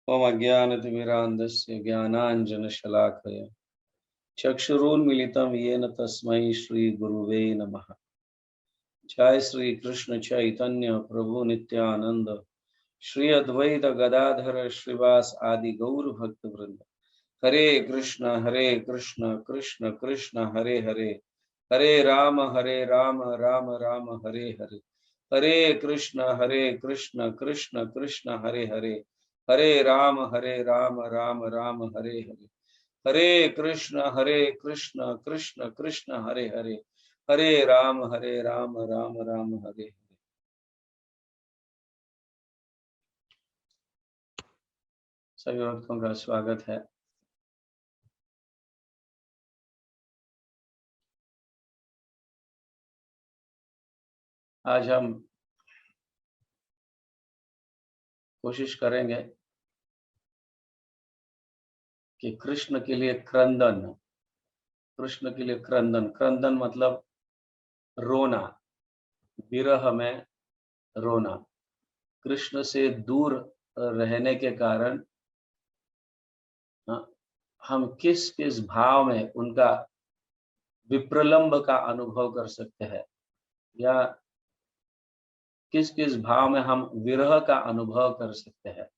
ओम अज्ञानतिमिरान्धस्य ज्ञानाञ्जनशलाकया चक्षुरुन्मीलितं येन तस्मै श्रीगुरुवे नमः। जय श्री कृष्ण चैतन्य प्रभु नित्यानंद, श्री अद्वैत गदाधर श्रीवास आदि गौर भक्त वृंद। हरे कृष्ण कृष्ण कृष्ण हरे हरे, हरे राम राम राम हरे हरे। हरे कृष्ण कृष्ण कृष्ण हरे हरे, हरे राम राम राम हरे हरे। हरे कृष्ण कृष्ण कृष्ण हरे हरे, हरे राम राम राम हरे हरे। सभी भक्तों का स्वागत है। आज हम कोशिश करेंगे कि कृष्ण के लिए क्रंदन, कृष्ण के लिए क्रंदन, क्रंदन मतलब रोना, विरह में रोना। कृष्ण से दूर रहने के कारण हम किस किस भाव में उनका विप्रलंब का अनुभव कर सकते हैं, या किस किस भाव में हम विरह का अनुभव कर सकते हैं।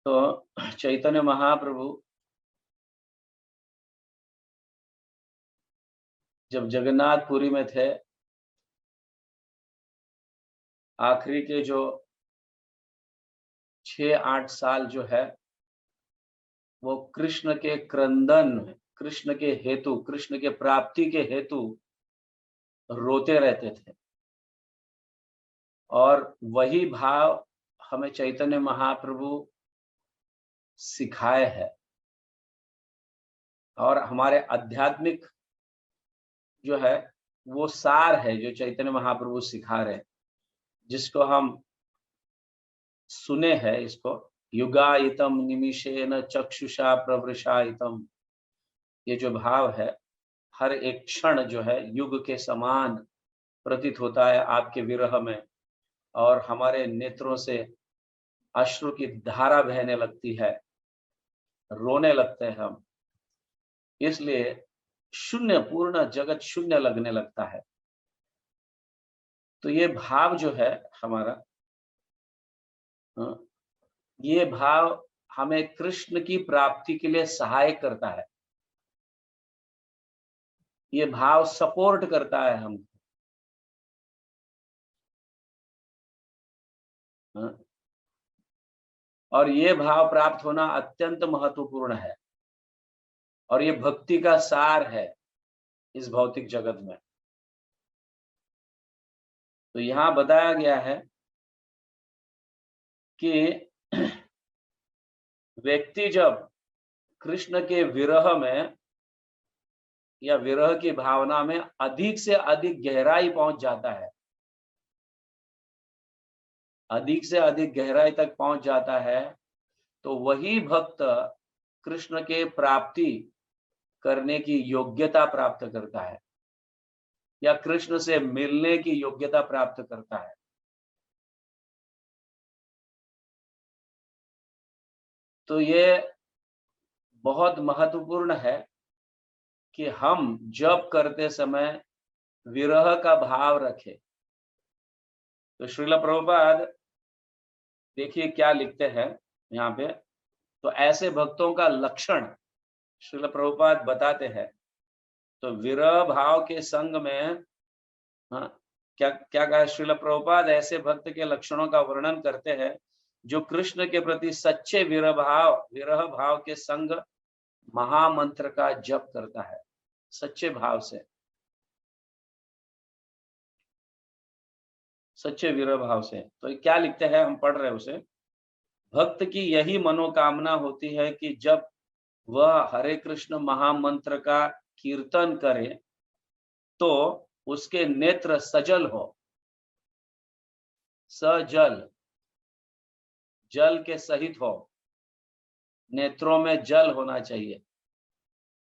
तो चैतन्य महाप्रभु जब जगन्नाथपुरी में थे, आखिरी के जो 6-8 साल जो है वो कृष्ण के क्रंदन, कृष्ण के हेतु, कृष्ण के प्राप्ति के हेतु रोते रहते थे। और वही भाव हमें चैतन्य महाप्रभु सिखाए है, और हमारे आध्यात्मिक जो है वो सार है जो चैतन्य महाप्रभु सिखा रहे हैं, जिसको हम सुने हैं। इसको युगायितम निमिषेन चक्षुषा प्रवृषायितम, ये जो भाव है, हर एक क्षण जो है युग के समान प्रतीत होता है आपके विरह में, और हमारे नेत्रों से अश्रु की धारा बहने लगती है, रोने लगते हैं हम। इसलिए शून्य, पूर्ण जगत शून्य लगने लगता है। तो ये भाव जो है हमारा, ये भाव हमें कृष्ण की प्राप्ति के लिए सहायक करता है। ये भाव सपोर्ट करता है हमको। और ये भाव प्राप्त होना अत्यंत महत्वपूर्ण है, और ये भक्ति का सार है इस भौतिक जगत में। तो यहां बताया गया है कि व्यक्ति जब कृष्ण के विरह में या विरह की भावना में अधिक से अधिक गहराई पहुंच जाता है, अधिक से अधिक गहराई तक पहुंच जाता है, तो वही भक्त कृष्ण के प्राप्ति करने की योग्यता प्राप्त करता है, या कृष्ण से मिलने की योग्यता प्राप्त करता है। तो ये बहुत महत्वपूर्ण है कि हम जप करते समय विरह का भाव रखें। तो श्रील प्रभुपाद देखिए क्या लिखते हैं यहाँ पे। तो ऐसे भक्तों का लक्षण श्रील प्रभुपाद बताते हैं। तो विरह भाव के संग में क्या क्या कहा श्रील प्रभुपाद, ऐसे भक्त के लक्षणों का वर्णन करते हैं जो कृष्ण के प्रति सच्चे विरह भाव के संग महामंत्र का जप करता है, सच्चे भाव से, सच्चे विरह भाव से। तो क्या लिखते हैं, हम पढ़ रहे हैं उसे। भक्त की यही मनोकामना होती है कि जब वह हरे कृष्ण महामंत्र का कीर्तन करे तो उसके नेत्र सजल हो। सजल, जल के सहित हो, नेत्रों में जल होना चाहिए,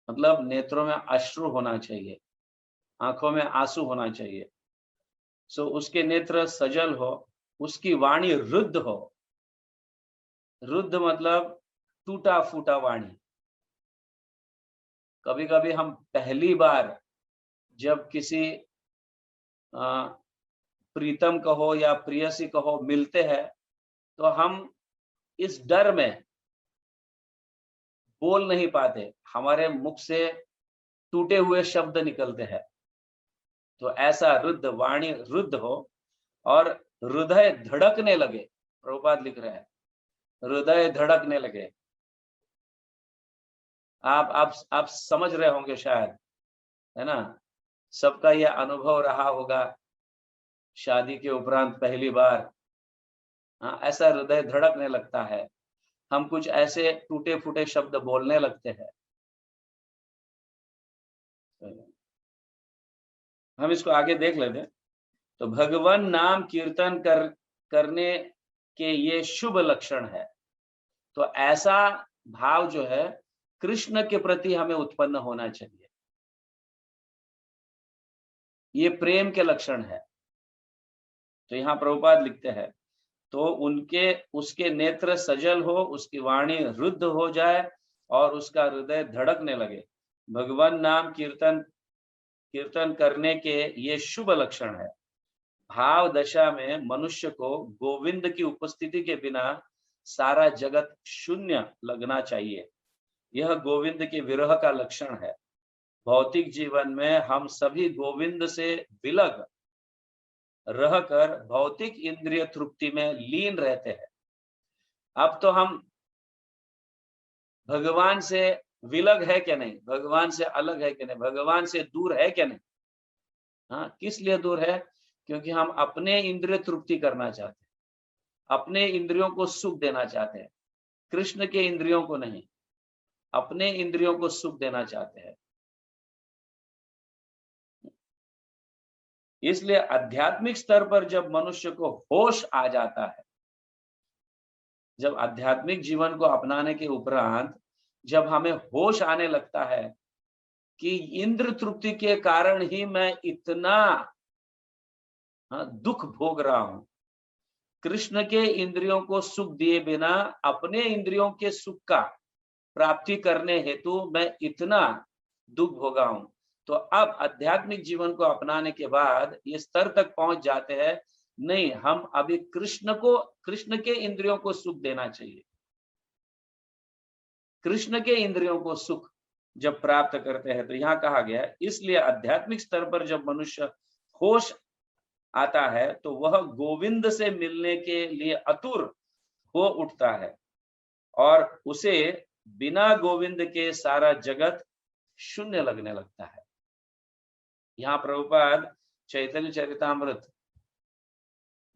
मतलब नेत्रों में अश्रु होना चाहिए, आंखों में आंसू होना चाहिए। सो उसके नेत्र सजल हो, उसकी वाणी रुद्ध हो, रुद्ध मतलब टूटा फूटा वाणी। कभी कभी हम पहली बार जब किसी प्रीतम कहो या प्रियसी कहो मिलते हैं, तो हम इस डर में बोल नहीं पाते, हमारे मुख से टूटे हुए शब्द निकलते हैं। तो ऐसा रुद्ध वाणी रुद्ध हो और हृदय धड़कने लगे। प्रभुपाद लिख रहे हैं हृदय धड़कने लगे। आप समझ रहे होंगे शायद, है ना? सबका यह अनुभव रहा होगा शादी के उपरांत पहली बार। हाँ, ऐसा हृदय धड़कने लगता है, हम कुछ ऐसे टूटे फूटे शब्द बोलने लगते हैं। हम इसको आगे देख लेते हैं। तो भगवान नाम कीर्तन करने के ये शुभ लक्षण है। तो ऐसा भाव जो है कृष्ण के प्रति हमें उत्पन्न होना चाहिए, ये प्रेम के लक्षण है। तो यहाँ प्रभुपाद लिखते हैं, तो उसके नेत्र सजल हो, उसकी वाणी रुद्ध हो जाए और उसका हृदय धड़कने लगे। भगवान नाम कीर्तन करने के ये शुभ लक्षण है। भाव दशा में मनुष्य को गोविंद की उपस्थिति के बिना सारा जगत शून्य लगना चाहिए। यह गोविंद के विरह का लक्षण है। भौतिक जीवन में हम सभी गोविंद से विलग रहकर भौतिक इंद्रिय तृप्ति में लीन रहते हैं। अब तो हम भगवान से विलग है क्या नहीं, भगवान से अलग है क्या नहीं, भगवान से दूर है क्या नहीं? हाँ, किस लिए दूर है? क्योंकि हम अपने इंद्रिय तृप्ति करना चाहते हैं, अपने इंद्रियों को सुख देना चाहते हैं, कृष्ण के इंद्रियों को नहीं, अपने इंद्रियों को सुख देना चाहते हैं। इसलिए आध्यात्मिक स्तर पर जब मनुष्य को होश आ जाता है, जब आध्यात्मिक जीवन को अपनाने के उपरांत जब हमें होश आने लगता है कि इंद्र तृप्ति के कारण ही मैं इतना दुख भोग रहा हूं, कृष्ण के इंद्रियों को सुख दिए बिना अपने इंद्रियों के सुख का प्राप्ति करने हेतु मैं इतना दुख भोगा हूं। तो अब आध्यात्मिक जीवन को अपनाने के बाद ये स्तर तक पहुंच जाते हैं, नहीं, हम अभी कृष्ण के इंद्रियों को सुख देना चाहिए। कृष्ण के इंद्रियों को सुख जब प्राप्त करते हैं, तो यहां कहा गया है, इसलिए आध्यात्मिक स्तर पर जब मनुष्य होश आता है तो वह गोविंद से मिलने के लिए आतुर हो उठता है और उसे बिना गोविंद के सारा जगत शून्य लगने लगता है। यहाँ प्रभुपाद चैतन्य चरितामृत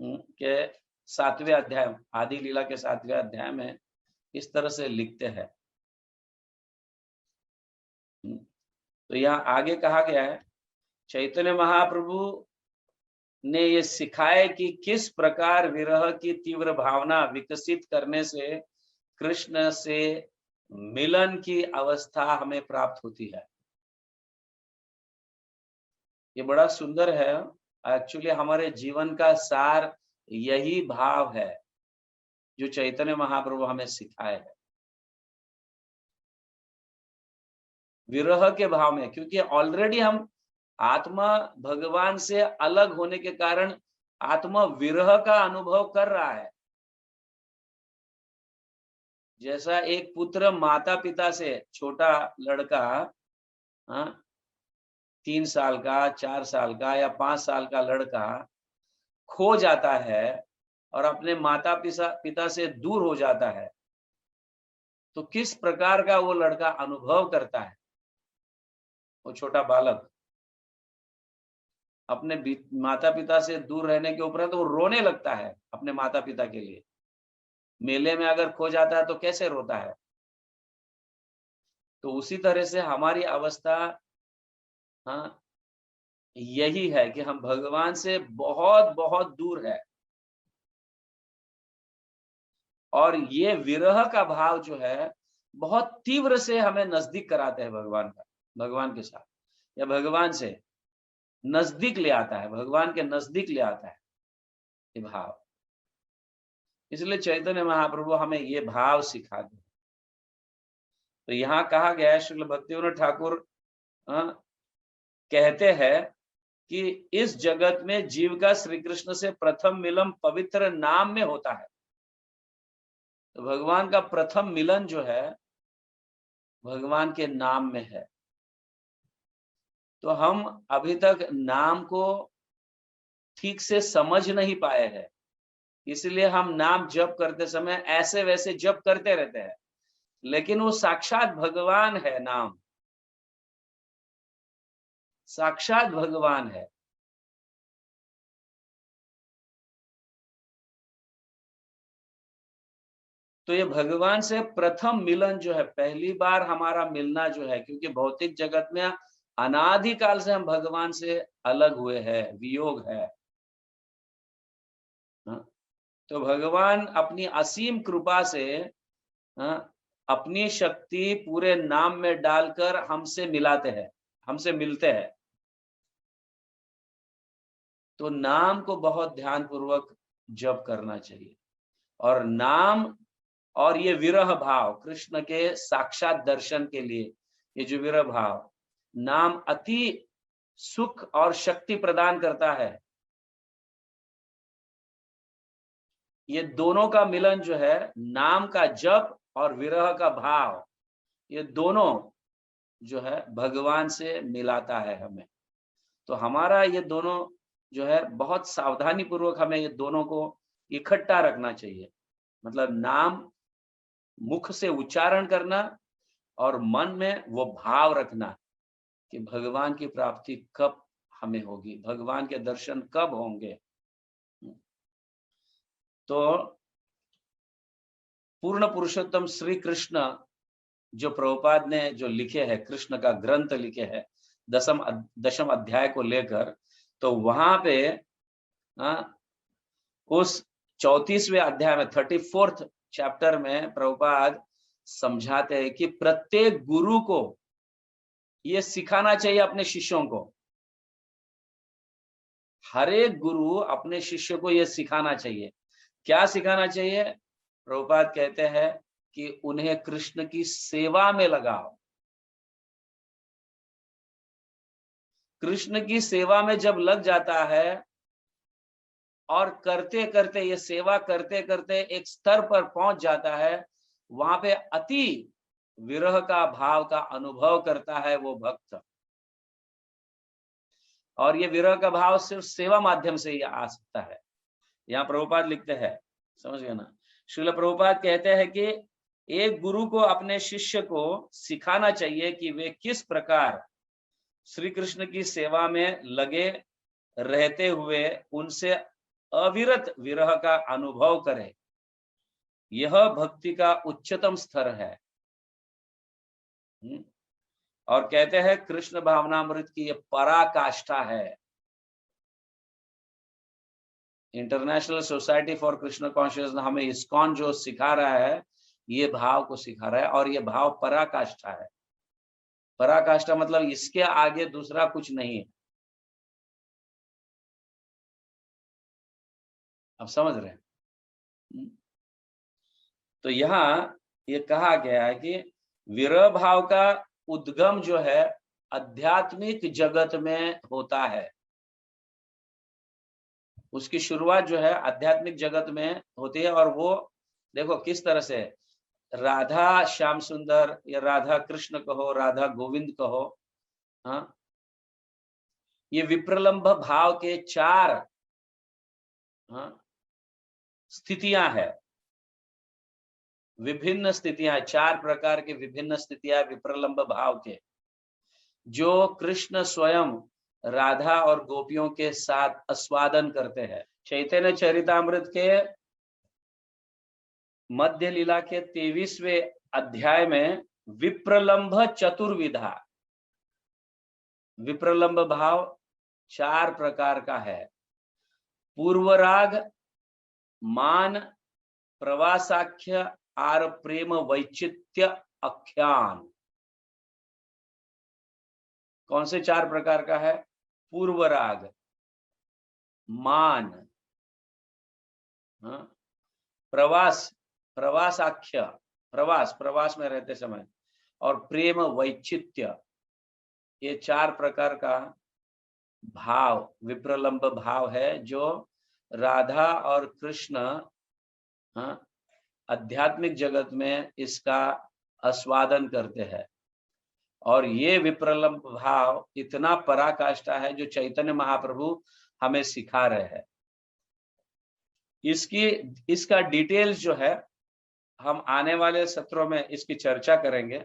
के 7वें अध्याय, आदि लीला के 7वें अध्याय में इस तरह से लिखते हैं। तो यहाँ आगे कहा गया है, चैतन्य महाप्रभु ने ये सिखाए कि किस प्रकार विरह की तीव्र भावना विकसित करने से कृष्ण से मिलन की अवस्था हमें प्राप्त होती है। ये बड़ा सुंदर है। एक्चुअली हमारे जीवन का सार यही भाव है जो चैतन्य महाप्रभु हमें सिखाए है, विरह के भाव में। क्योंकि ऑलरेडी हम आत्मा भगवान से अलग होने के कारण आत्मा विरह का अनुभव कर रहा है। जैसा एक पुत्र माता पिता से, छोटा लड़का 3 साल का, 4 साल का या 5 साल का लड़का खो जाता है और अपने माता पिता से दूर हो जाता है, तो किस प्रकार का वो लड़का अनुभव करता है, वो छोटा बालक अपने माता पिता से दूर रहने के उपरांत तो वो रोने लगता है अपने माता पिता के लिए। मेले में अगर खो जाता है तो कैसे रोता है। तो उसी तरह से हमारी अवस्था यही है कि हम भगवान से बहुत बहुत दूर है और ये विरह का भाव जो है बहुत तीव्र से हमें नजदीक कराते हैं भगवान के साथ, या भगवान से नजदीक ले आता है, भगवान के नजदीक ले आता है ये भाव। इसलिए चैतन्य महाप्रभु हमें ये भाव सिखा दे। तो यहाँ कहा गया है, श्रील भक्तिविनोद ठाकुर कहते हैं कि इस जगत में जीव का श्री कृष्ण से प्रथम मिलन पवित्र नाम में होता है। तो भगवान का प्रथम मिलन जो है भगवान के नाम में है। तो हम अभी तक नाम को ठीक से समझ नहीं पाए हैं, इसलिए हम नाम जप करते समय ऐसे वैसे जप करते रहते हैं, लेकिन वो साक्षात भगवान है। नाम साक्षात भगवान है। तो ये भगवान से प्रथम मिलन जो है, पहली बार हमारा मिलना जो है, क्योंकि भौतिक जगत में अनादिकाल से हम भगवान से अलग हुए हैं, वियोग है। तो भगवान अपनी असीम कृपा से अपनी शक्ति पूरे नाम में डालकर हमसे मिलाते हैं, हमसे मिलते हैं। तो नाम को बहुत ध्यानपूर्वक जप करना चाहिए। और नाम और ये विरह भाव, कृष्ण के साक्षात दर्शन के लिए ये जो विरह भाव, नाम अति सुख और शक्ति प्रदान करता है। ये दोनों का मिलन जो है, नाम का जप और विरह का भाव, ये दोनों जो है भगवान से मिलाता है हमें। तो हमारा ये दोनों जो है बहुत सावधानी पूर्वक हमें ये दोनों को इकट्ठा रखना चाहिए। मतलब नाम मुख से उच्चारण करना और मन में वो भाव रखना कि भगवान की प्राप्ति कब हमें होगी, भगवान के दर्शन कब होंगे। तो पूर्ण पुरुषोत्तम श्री कृष्ण जो प्रभुपाद ने जो लिखे हैं, कृष्ण का ग्रंथ लिखे हैं दशम अध्याय को लेकर, तो वहां पे उस 34वें अध्याय में 34th चैप्टर में प्रभुपाद समझाते हैं कि प्रत्येक गुरु को ये सिखाना चाहिए अपने शिष्यों को। हर एक गुरु अपने शिष्य को ये सिखाना चाहिए। क्या सिखाना चाहिए? प्रभुपाद कहते हैं कि उन्हें कृष्ण की सेवा में लगाओ। कृष्ण की सेवा में जब लग जाता है और करते करते ये सेवा करते करते एक स्तर पर पहुंच जाता है, वहां पे अति विरह का भाव का अनुभव करता है वो भक्त। और ये विरह का भाव सिर्फ सेवा माध्यम से ही आ सकता है। यहाँ प्रभुपाद लिखते हैं, समझ गए ना? श्रील प्रभुपाद कहते हैं कि एक गुरु को अपने शिष्य को सिखाना चाहिए कि वे किस प्रकार श्री कृष्ण की सेवा में लगे रहते हुए उनसे अविरत विरह का अनुभव करें। यह भक्ति का उच्चतम स्तर है। और कहते हैं कृष्ण भावनामृत की यह पराकाष्ठा है। International society for Krishna consciousness हमें इस्कॉन जो सिखा रहा है, ये भाव को सिखा रहा है, और ये भाव पराकाष्ठा है। पराकाष्ठा मतलब इसके आगे दूसरा कुछ नहीं है। अब समझ रहे हैं? तो यहाँ ये कहा गया है कि विरह भाव का उद्गम जो है आध्यात्मिक जगत में होता है। उसकी शुरुआत जो है आध्यात्मिक जगत में होती है। और वो देखो किस तरह से, राधा श्याम सुंदर या राधा कृष्ण कहो, राधा गोविंद कहो, हाँ, ये विप्रलंब भाव के 4 स्थितियां है, विभिन्न स्थितियां, 4 प्रकार के विभिन्न स्थितियां विप्रलंब भाव के, जो कृष्ण स्वयं राधा और गोपियों के साथ आस्वादन करते हैं। चैतन्य चरितामृत के मध्य लीला के 23वें अध्याय में विप्रलंब चतुर्विधा, विप्रलंब भाव 4 प्रकार का है। पूर्वराग, मान, प्रवासाख्य आर प्रेम वैचित्य आख्यान। कौन से 4 प्रकार का है? पूर्वराग, मान, प्रवास, प्रवासाख्य, प्रवास में रहते समय, और प्रेम वैचित्य, ये 4 प्रकार का भाव, विप्रलंब भाव है जो राधा और कृष्ण, हाँ, आध्यात्मिक जगत में इसका आस्वादन करते हैं। और ये विप्रलंब भाव इतना पराकाष्ठा है जो चैतन्य महाप्रभु हमें सिखा रहे हैं। इसका डिटेल्स जो है हम आने वाले सत्रों में इसकी चर्चा करेंगे,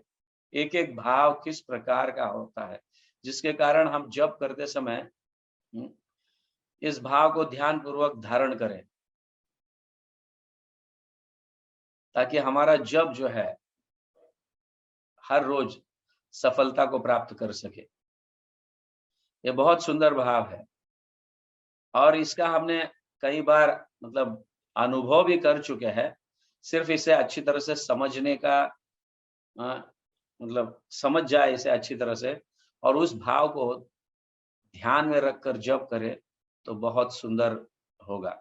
एक एक भाव किस प्रकार का होता है, जिसके कारण हम जप करते समय इस भाव को ध्यान पूर्वक धारण करें, ताकि हमारा जप जो है हर रोज सफलता को प्राप्त कर सके। ये बहुत सुंदर भाव है और इसका हमने कई बार मतलब अनुभव भी कर चुके हैं। सिर्फ इसे अच्छी तरह से समझने का मतलब समझ जाए इसे अच्छी तरह से और उस भाव को ध्यान में रखकर जप करे तो बहुत सुंदर होगा।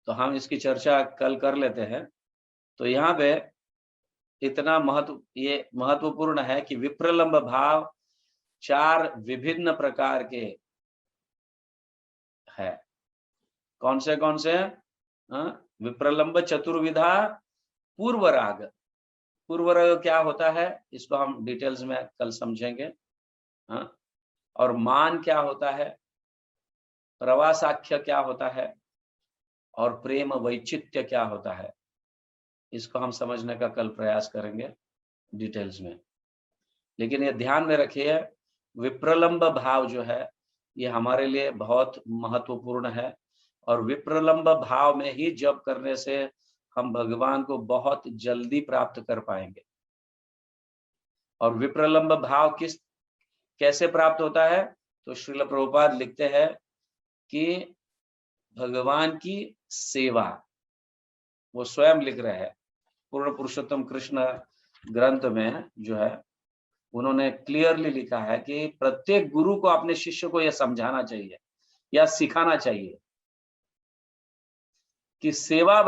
तो हम इसकी चर्चा कल कर लेते हैं। तो यहाँ पे इतना ये महत्वपूर्ण है कि विप्रलंब भाव 4 विभिन्न प्रकार के है। कौन से विप्रलंब चतुर्विधा पूर्व राग। पूर्व राग क्या होता है इसको हम डिटेल्स में कल समझेंगे। और मान क्या होता है, प्रवासाख्य क्या होता है और प्रेम वैचित्य क्या होता है, इसको हम समझने का कल प्रयास करेंगे डिटेल्स में। लेकिन ये ध्यान में रखिए विप्रलंब भाव जो है ये हमारे लिए बहुत महत्वपूर्ण है और विप्रलंब भाव में ही जप करने से हम भगवान को बहुत जल्दी प्राप्त कर पाएंगे। और विप्रलंब भाव कैसे प्राप्त होता है, तो श्रील प्रभुपाद लिखते हैं कि भगवान की सेवा, वो स्वयं लिख रहे हैं पूर्ण पुरुषोत्तम कृष्ण ग्रंथ में जो है उन्होंने क्लियरली लिखा है कि प्रत्येक गुरु को अपने शिष्य को यह समझाना चाहिए या सिखाना चाहिए कि सेवा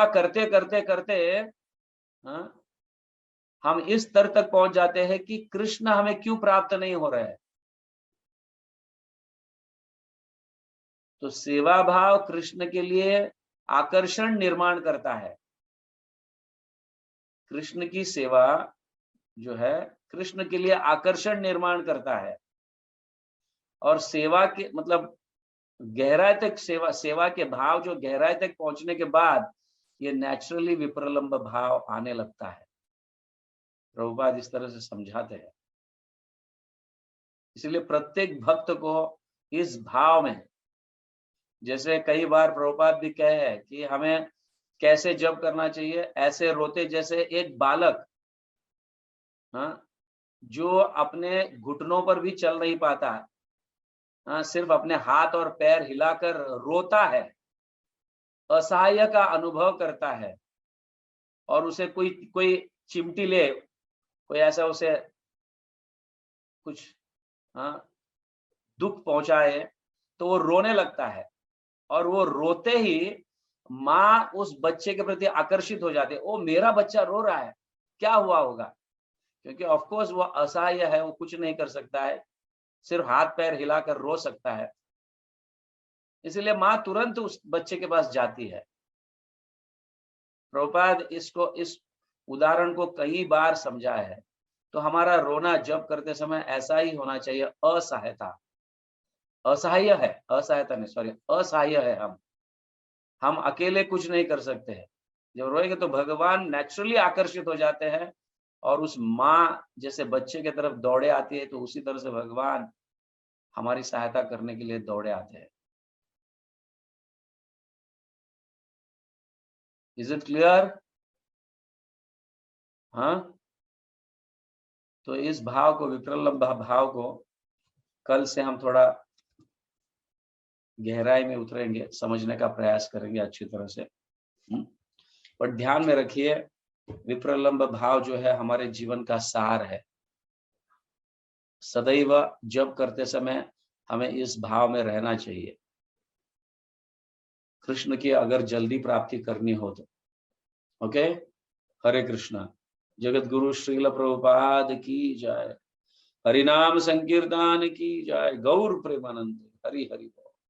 करते करते करते हम इस स्तर तक पहुंच जाते हैं कि कृष्ण हमें क्यों प्राप्त नहीं हो रहे हैं। तो सेवा भाव कृष्ण के लिए आकर्षण निर्माण करता है। कृष्ण की सेवा जो है कृष्ण के लिए आकर्षण निर्माण करता है और सेवा के मतलब गहराई तक सेवा के भाव जो गहराई तक पहुंचने के बाद ये नेचुरली विप्रलंब भाव आने लगता है। प्रभुपाद इस तरह से समझाते हैं। इसलिए प्रत्येक भक्त को इस भाव में, जैसे कई बार प्रभुपाद भी कहे हैं कि हमें कैसे जप करना चाहिए, ऐसे रोते जैसे एक बालक जो अपने घुटनों पर भी चल नहीं पाता, सिर्फ अपने हाथ और पैर हिलाकर रोता है, असहाय का अनुभव करता है और उसे कोई चिमटी ले, कोई ऐसा उसे कुछ दुख पहुंचाए तो वो रोने लगता है और वो रोते ही माँ उस बच्चे के प्रति आकर्षित हो जाती है। ओ मेरा बच्चा रो रहा है, क्या हुआ होगा, क्योंकि ऑफ कोर्स वो असहाय है, वो कुछ नहीं कर सकता है, सिर्फ हाथ पैर हिलाकर रो सकता है। इसलिए माँ तुरंत उस बच्चे के पास जाती है। प्रभुपाद इस उदाहरण को कई बार समझाया है। तो हमारा रोना जप करते समय ऐसा ही होना चाहिए, असहायता, असहायता नहीं सॉरी, असहाय है हम अकेले कुछ नहीं कर सकते हैं। जब रोएंगे तो भगवान नेचुरली आकर्षित हो जाते हैं और उस माँ जैसे बच्चे की तरफ दौड़े आती है, तो उसी तरह से भगवान हमारी सहायता करने के लिए दौड़े आते हैं। Is it clear? हाँ, तो इस भाव को, विप्रलंब भाव को कल से हम थोड़ा गहराई में उतरेंगे, समझने का प्रयास करेंगे अच्छी तरह से। पर ध्यान में रखिए विप्रलंब भाव जो है हमारे जीवन का सार है। सदैव जप करते समय हमें इस भाव में रहना चाहिए। कृष्ण की अगर जल्दी प्राप्ति करनी हो तो। ओके, हरे कृष्णा। जगत गुरु श्रील प्रभुपाद की जय। हरिनाम संकीर्तन की जय। गौर प्रेमानंद। हरि हरि।